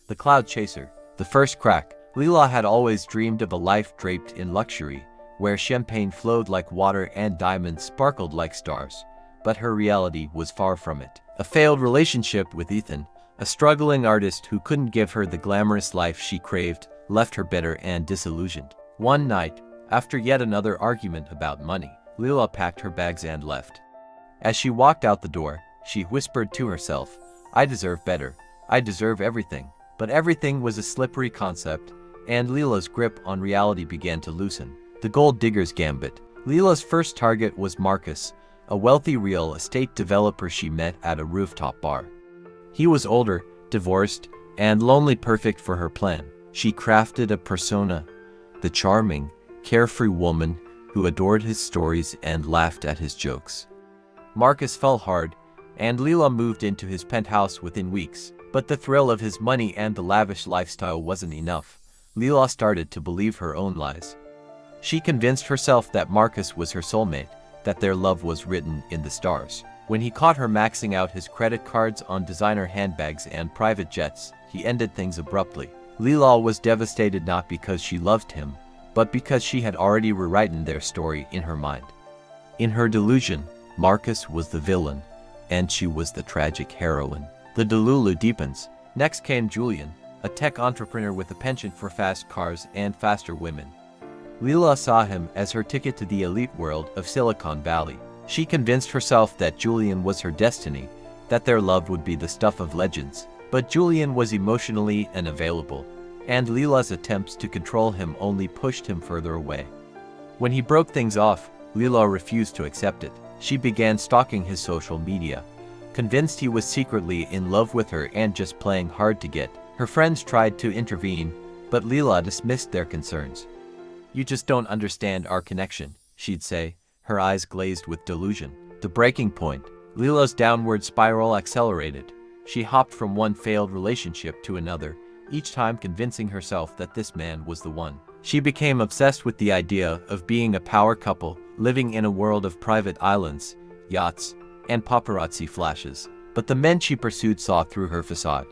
The Cloud Chaser. The first crack. Leela had always dreamed of a life draped in luxury, where champagne flowed like water and diamonds sparkled like stars. But her reality was far from it. A failed relationship with Ethan, a struggling artist who couldn't give her the glamorous life she craved, left her bitter and disillusioned. One night, after yet another argument about money, Leela packed her bags and left. As she walked out the door, she whispered to herself, "I deserve better. I deserve everything." But everything was a slippery concept, and Leela's grip on reality began to loosen. The Gold Digger's Gambit. Leela's first target was Marcus, a wealthy real estate developer she met at a rooftop bar. He was older, divorced, and lonely, perfect for her plan. She crafted a persona, the charming, carefree woman who adored his stories and laughed at his jokes. Marcus fell hard, and Leela moved into his penthouse within weeks. But the thrill of his money and the lavish lifestyle wasn't enough. Leela started to believe her own lies. She convinced herself that Marcus was her soulmate, that their love was written in the stars. When he caught her maxing out his credit cards on designer handbags and private jets, he ended things abruptly. Leela was devastated not because she loved him, but because she had already rewritten their story in her mind. In her delusion, Marcus was the villain, and she was the tragic heroine. The delulu deepens. Next came Julian, a tech entrepreneur with a penchant for fast cars and faster women. Leela saw him as her ticket to the elite world of Silicon Valley. She convinced herself that Julian was her destiny, that their love would be the stuff of legends. But Julian was emotionally unavailable, and Leela's attempts to control him only pushed him further away. When he broke things off, Leela refused to accept it. She began stalking his social media, convinced he was secretly in love with her and just playing hard to get. Her friends tried to intervene, but Leela dismissed their concerns. "You just don't understand our connection," she'd say, her eyes glazed with delusion. The breaking point. Leela's downward spiral accelerated. She hopped from one failed relationship to another, each time convincing herself that this man was the one. She became obsessed with the idea of being a power couple, living in a world of private islands, yachts, and paparazzi flashes. But the men she pursued saw through her facade.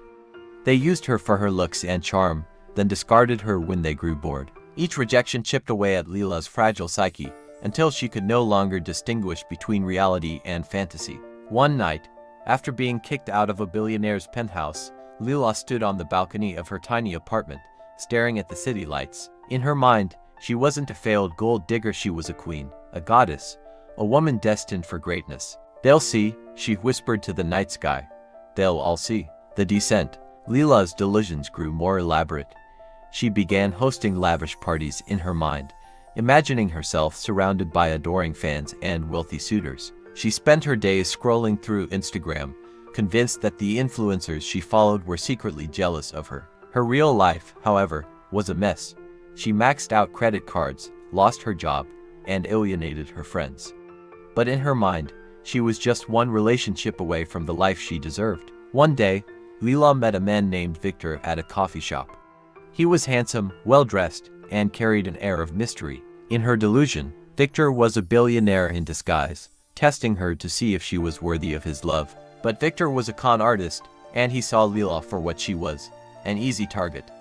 They used her for her looks and charm, then discarded her when they grew bored. Each rejection chipped away at Leela's fragile psyche, until she could no longer distinguish between reality and fantasy. One night, after being kicked out of a billionaire's penthouse, Leela stood on the balcony of her tiny apartment, staring at the city lights. In her mind, she wasn't a failed gold digger, she was a queen, a goddess, a woman destined for greatness. "They'll see," she whispered to the night sky. "They'll all see." The descent. Leela's delusions grew more elaborate. She began hosting lavish parties in her mind, imagining herself surrounded by adoring fans and wealthy suitors. She spent her days scrolling through Instagram, convinced that the influencers she followed were secretly jealous of her. Her real life, however, was a mess. She maxed out credit cards, lost her job, and alienated her friends. But in her mind, she was just one relationship away from the life she deserved. One day, Leela met a man named Victor at a coffee shop. He was handsome, well-dressed, and carried an air of mystery. In her delusion, Victor was a billionaire in disguise, testing her to see if she was worthy of his love. But Victor was a con artist, and he saw Leela for what she was, an easy target.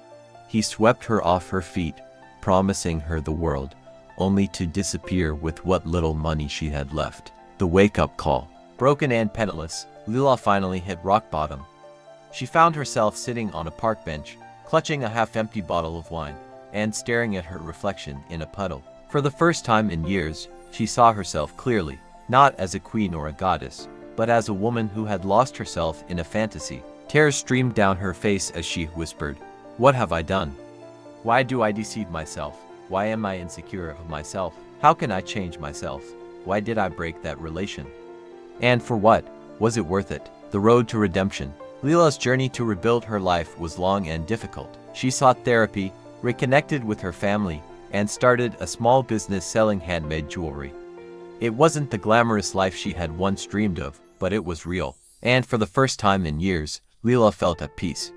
He swept her off her feet, promising her the world, only to disappear with what little money she had left. The wake-up call. Broken and penniless, Leela finally hit rock bottom. She found herself sitting on a park bench, clutching a half-empty bottle of wine, and staring at her reflection in a puddle. For the first time in years, she saw herself clearly, not as a queen or a goddess, but as a woman who had lost herself in a fantasy. Tears streamed down her face as she whispered, "What have I done? Why do I deceive myself? Why am I insecure of myself? How can I change myself? Why did I break that relation? And for what? Was it worth it?" The road to redemption. Leela's journey to rebuild her life was long and difficult. She sought therapy, reconnected with her family, and started a small business selling handmade jewelry. It wasn't the glamorous life she had once dreamed of, but it was real. And for the first time in years, Leela felt at peace.